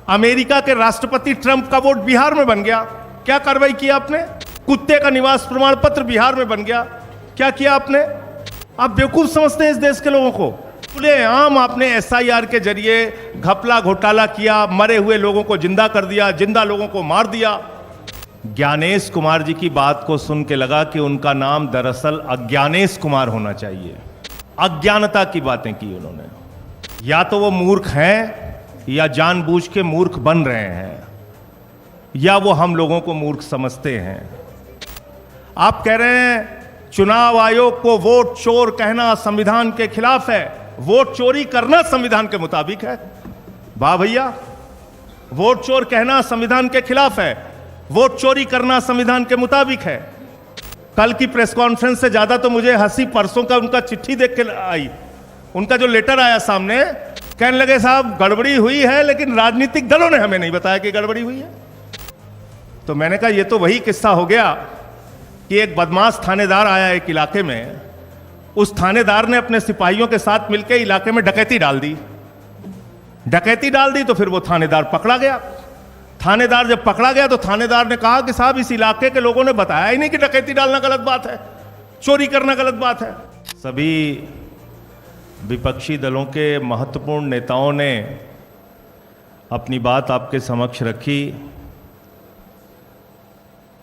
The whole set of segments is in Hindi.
अमेरिका के राष्ट्रपति ट्रंप का वोट बिहार में बन गया, क्या कार्रवाई किया आपने? कुत्ते का निवास प्रमाण पत्र बिहार में बन गया, क्या किया आपने? आप बेवकूफ समझते हैं इस देश के लोगों को। खुलेआम आपने एसआईआर के जरिए घपला घोटाला किया, मरे हुए लोगों को जिंदा कर दिया, जिंदा लोगों को मार दिया। ज्ञानेश कुमार जी की बात को सुन के लगा कि उनका नाम दरअसल अज्ञानेश कुमार होना चाहिए। अज्ञानता की बातें की उन्होंने। या तो वो मूर्ख हैं या जानबूझ के मूर्ख बन रहे हैं, या वो हम लोगों को मूर्ख समझते हैं। आप कह रहे हैं चुनाव आयोग को वोट चोर कहना संविधान के खिलाफ है, वोट चोरी करना संविधान के मुताबिक है। वाह भैया, वोट चोर कहना संविधान के खिलाफ है, वोट चोरी करना संविधान के मुताबिक है। कल की प्रेस कॉन्फ्रेंस से ज्यादा तो मुझे हंसी परसों का उनका चिट्ठी देख के आई, उनका जो लेटर आया सामने। कहने लगे साहब गड़बड़ी हुई है, लेकिन राजनीतिक दलों ने हमें नहीं बताया कि गड़बड़ी हुई है। तो मैंने कहा ये तो वही किस्सा हो गया कि एक बदमाश थानेदार आया एक इलाके में, उस थानेदार ने अपने सिपाहियों के साथ मिलकर इलाके में डकैती डाल दी। डकैती डाल दी तो फिर वो थानेदार पकड़ा गया। थानेदार जब पकड़ा गया तो थानेदार ने कहा कि साहब इस इलाके के लोगों ने बताया ही नहीं कि डकैती डालना गलत बात है, चोरी करना गलत बात है। सभी विपक्षी दलों के महत्वपूर्ण नेताओं ने अपनी बात आपके समक्ष रखी।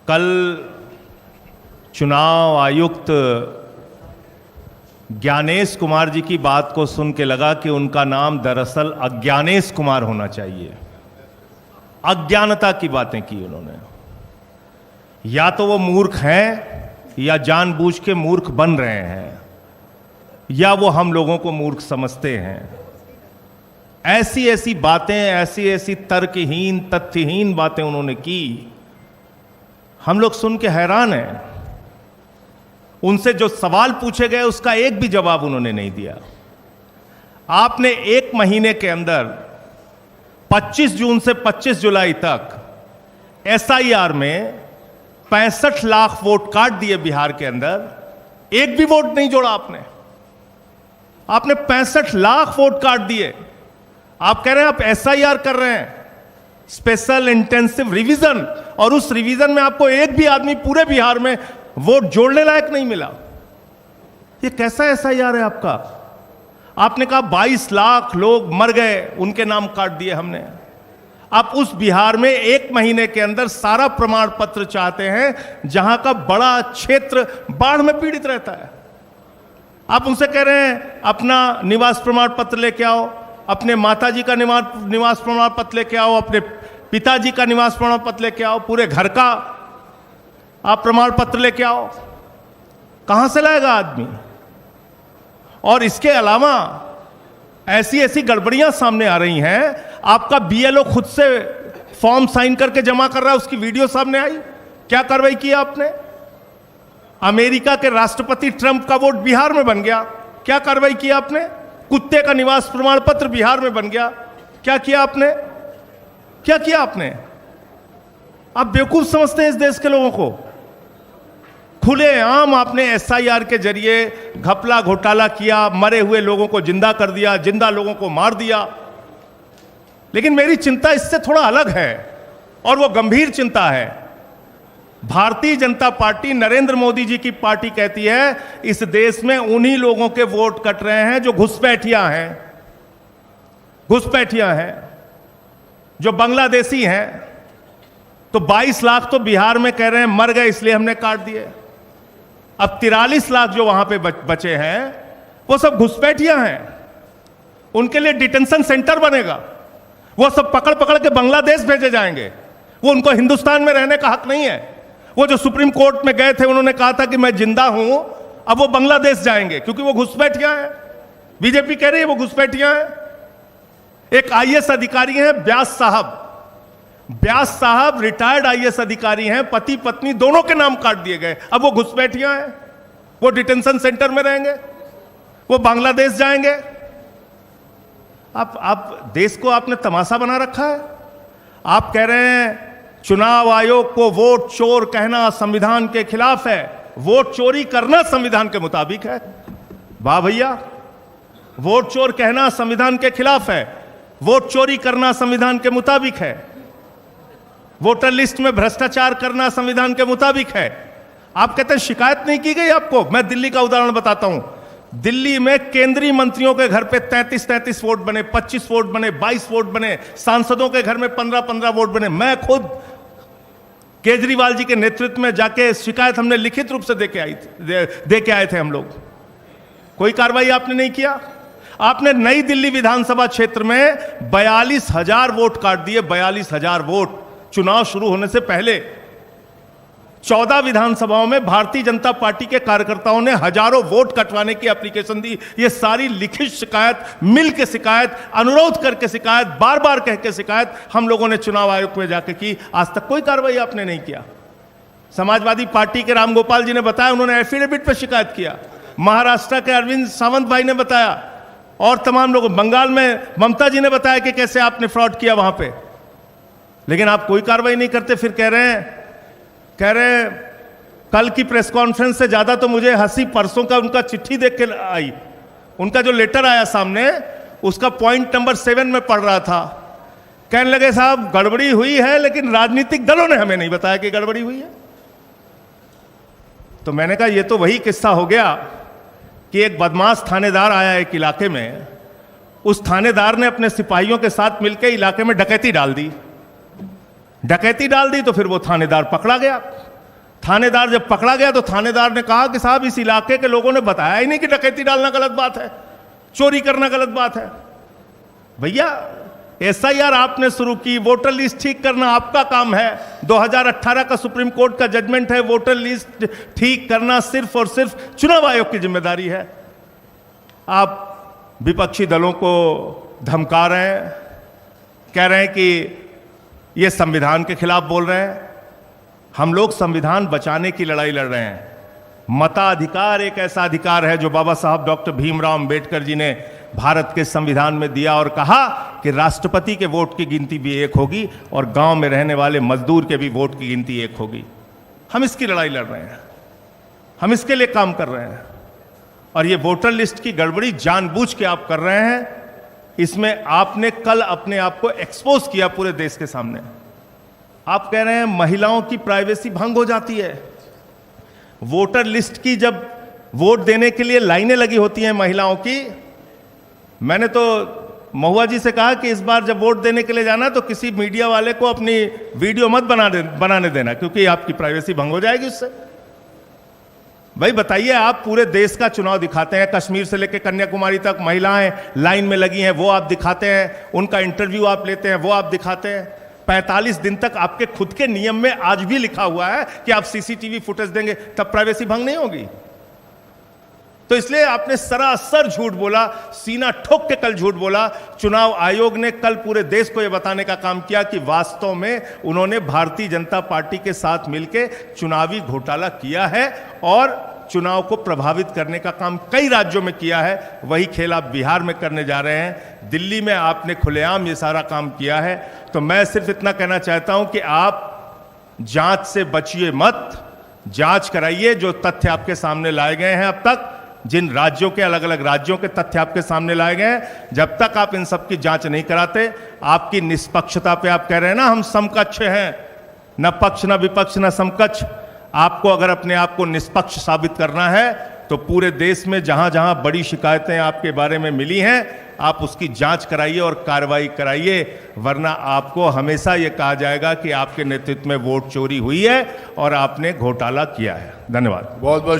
कल चुनाव आयुक्त ज्ञानेश कुमार जी की बात को सुन के लगा कि उनका नाम दरअसल अज्ञानेश कुमार होना चाहिए। अज्ञानता की बातें की उन्होंने। या तो वो मूर्ख हैं या जानबूझ के मूर्ख बन रहे हैं, या वो हम लोगों को मूर्ख समझते हैं। ऐसी ऐसी बातें, ऐसी ऐसी तर्कहीन तथ्यहीन बातें उन्होंने की, हम लोग सुन के हैरान हैं। उनसे जो सवाल पूछे गए उसका एक भी जवाब उन्होंने नहीं दिया। आपने एक महीने के अंदर 25 जून से 25 जुलाई तक एसआईआर में 65 लाख वोट काट दिए बिहार के अंदर, एक भी वोट नहीं जोड़ा आपने। आपने 65 लाख वोट काट दिए। आप कह रहे हैं आप एसआईआर कर रहे हैं, स्पेशल इंटेंसिव रिवीजन, और उस रिवीजन में आपको एक भी आदमी पूरे बिहार में वोट जोड़ने लायक नहीं मिला। ये कैसा एसआईआर है आपका? आपने कहा 22 लाख लोग मर गए, उनके नाम काट दिए हमने। आप उस बिहार में एक महीने के अंदर सारा प्रमाण पत्र चाहते हैं जहां का बड़ा क्षेत्र बाढ़ में पीड़ित रहता है। आप उनसे कह रहे हैं अपना निवास प्रमाण पत्र लेके आओ, अपने माताजी का निवास प्रमाण पत्र लेके आओ, अपने पिताजी का निवास प्रमाण पत्र लेके आओ, पूरे घर का आप प्रमाण पत्र लेके आओ। कहां से लाएगा आदमी? और इसके अलावा ऐसी ऐसी गड़बड़ियां सामने आ रही हैं। आपका बीएलओ खुद से फॉर्म साइन करके जमा कर रहा है, उसकी वीडियो सामने आई। क्या कार्रवाई की आपने? अमेरिका के राष्ट्रपति ट्रंप का वोट बिहार में बन गया, क्या कार्रवाई की आपने? कुत्ते का निवास प्रमाण पत्र बिहार में बन गया, क्या किया आपने? क्या किया आपने? आप बेवकूफ समझते हैं इस देश के लोगों को। खुलेआम आपने एसआईआर के जरिए घपला घोटाला किया, मरे हुए लोगों को जिंदा कर दिया, जिंदा लोगों को मार दिया। लेकिन मेरी चिंता इससे थोड़ा अलग है, और वो गंभीर चिंता है। भारतीय जनता पार्टी, नरेंद्र मोदी जी की पार्टी कहती है इस देश में उन्हीं लोगों के वोट कट रहे हैं जो घुसपैठियां हैं, घुसपैठियां हैं, जो बांग्लादेशी हैं। तो 22 लाख तो बिहार में कह रहे हैं मर गए इसलिए हमने काट दिए। अब 43 लाख जो वहां पे बचे हैं वो सब घुसपैठियां हैं। उनके लिए डिटेंशन सेंटर बनेगा, वो सब पकड़ पकड़ के बांग्लादेश भेजे जाएंगे। वो उनको हिंदुस्तान में रहने का हक नहीं है। वो जो सुप्रीम कोर्ट में गए थे, उन्होंने कहा था कि मैं जिंदा हूं, अब वो बांग्लादेश जाएंगे क्योंकि वो घुसपैठियां हैं। बीजेपी कह रही है वो घुसपैठियां हैं। एक आईएएस अधिकारी हैं व्यास साहब, व्यास साहब रिटायर्ड आईएएस अधिकारी हैं, पति पत्नी दोनों के नाम काट दिए गए। अब वो घुसपैठियां हैं, वो डिटेंशन सेंटर में रहेंगे, वो बांग्लादेश जाएंगे। आप देश को आपने तमाशा बना रखा है। आप कह रहे हैं चुनाव आयोग को वोट चोर कहना संविधान के खिलाफ है, वोट चोरी करना संविधान के मुताबिक है। वाह भैया, वोट चोर कहना संविधान के खिलाफ है, वोट चोरी करना संविधान के मुताबिक है, वोटर लिस्ट में भ्रष्टाचार करना संविधान के मुताबिक है। आप कहते हैं शिकायत नहीं की गई आपको। मैं दिल्ली का उदाहरण बताता हूं। दिल्ली में केंद्रीय मंत्रियों के घर पे 33 वोट बने, 25 वोट बने, 22 वोट बने, सांसदों के घर में 15 वोट बने। मैं खुद केजरीवाल जी के नेतृत्व में जाके शिकायत हमने लिखित रूप से दे के आए थे हम लोग। कोई कार्रवाई आपने नहीं किया। आपने नई दिल्ली विधानसभा क्षेत्र में 42,000 वोट काट दिए, 42,000 वोट चुनाव शुरू होने से पहले। 14 विधानसभाओं में भारतीय जनता पार्टी के कार्यकर्ताओं ने हजारों वोट कटवाने की एप्लीकेशन दी। ये सारी लिखित शिकायत, मिल के शिकायत, अनुरोध करके शिकायत, बार बार कह के शिकायत हम लोगों ने चुनाव आयोग में जाके की। आज तक कोई कार्रवाई आपने नहीं किया। समाजवादी पार्टी के रामगोपाल जी ने बताया, उन्होंने एफिडेविट पर शिकायत किया। महाराष्ट्र के अरविंद सावंत भाई ने बताया, और तमाम लोग, बंगाल में ममता जी ने बताया कि कैसे आपने फ्रॉड किया वहां पे। लेकिन आप कोई कार्रवाई नहीं करते। फिर कह रहे हैं कल की प्रेस कॉन्फ्रेंस से ज्यादा तो मुझे हंसी परसों का उनका चिट्ठी देख के आई। उनका जो लेटर आया सामने, उसका पॉइंट नंबर 7 में पढ़ रहा था। कहने लगे साहब गड़बड़ी हुई है, लेकिन राजनीतिक दलों ने हमें नहीं बताया कि गड़बड़ी हुई है। तो मैंने कहा ये तो वही किस्सा हो गया कि एक बदमाश थानेदार आया एक इलाके में, उस थानेदार ने अपने सिपाहियों के साथ मिलकर इलाके में डकैती डाल दी। तो फिर वो थानेदार पकड़ा गया। थानेदार जब पकड़ा गया तो थानेदार ने कहा कि साहब इस इलाके के लोगों ने बताया ही नहीं कि डकैती डालना गलत बात है, चोरी करना गलत बात है। भैया SIR आपने शुरू की, वोटर लिस्ट ठीक करना आपका काम है। 2018 का सुप्रीम कोर्ट का जजमेंट है, वोटर लिस्ट ठीक करना सिर्फ और सिर्फ चुनाव आयोग की जिम्मेदारी है। आप विपक्षी दलों को धमका रहे हैं, कह रहे हैं कि ये संविधान के खिलाफ बोल रहे हैं। हम लोग संविधान बचाने की लड़ाई लड़ रहे हैं। मताधिकार एक ऐसा अधिकार है जो बाबा साहब डॉक्टर भीमराव अंबेडकर जी ने भारत के संविधान में दिया और कहा कि राष्ट्रपति के वोट की गिनती भी एक होगी और गांव में रहने वाले मजदूर के भी वोट की गिनती एक होगी। हम इसकी लड़ाई लड़ रहे हैं, हम इसके लिए काम कर रहे हैं। और ये वोटर लिस्ट की गड़बड़ी जानबूझ के आप कर रहे हैं। इसमें आपने कल अपने आप को एक्सपोज किया पूरे देश के सामने। आप कह रहे हैं महिलाओं की प्राइवेसी भंग हो जाती है। वोटर लिस्ट की जब वोट देने के लिए लाइनें लगी होती हैं महिलाओं की, मैंने तो महुआ जी से कहा कि इस बार जब वोट देने के लिए जाना तो किसी मीडिया वाले को अपनी वीडियो मत बनाने देना, क्योंकि आपकी प्राइवेसी भंग हो जाएगी उससे। भाई बताइए, आप पूरे देश का चुनाव दिखाते हैं, कश्मीर से लेकर कन्याकुमारी तक महिलाएं लाइन में लगी हैं, वो आप दिखाते हैं। उनका इंटरव्यू आप लेते हैं, वो आप दिखाते हैं। 45 दिन तक आपके खुद के नियम में आज भी लिखा हुआ है कि आप CCTV फुटेज देंगे, तब प्राइवेसी भंग नहीं होगी। तो इसलिए आपने सरासर झूठ बोला, सीना ठोक के कल झूठ बोला। चुनाव आयोग ने कल पूरे देश को यह बताने का काम किया कि वास्तव में उन्होंने भारतीय जनता पार्टी के साथ मिलकर चुनावी घोटाला किया है और चुनाव को प्रभावित करने का काम कई राज्यों में किया है। वही खेल आप बिहार में करने जा रहे हैं। दिल्ली में आपने खुलेआम ये सारा काम किया है। तो मैं सिर्फ इतना कहना चाहता हूं कि आप जांच से बचिए मत, जांच कराइए। जो तथ्य आपके सामने लाए गए हैं अब तक, जिन राज्यों के, अलग अलग राज्यों के तथ्य आपके सामने लाए गए हैं, जब तक आप इन सब की जांच नहीं कराते, आपकी निष्पक्षता पे आप कह रहे हैं ना हम समकक्ष हैं, न पक्ष न विपक्ष न समकक्ष। आपको अगर अपने आप को निष्पक्ष साबित करना है तो पूरे देश में जहां जहां बड़ी शिकायतें आपके बारे में मिली हैं, आप उसकी जांच कराइए और कार्रवाई कराइए, वरना आपको हमेशा यह कहा जाएगा कि आपके नेतृत्व में वोट चोरी हुई है और आपने घोटाला किया है। धन्यवाद। बहुत बहुत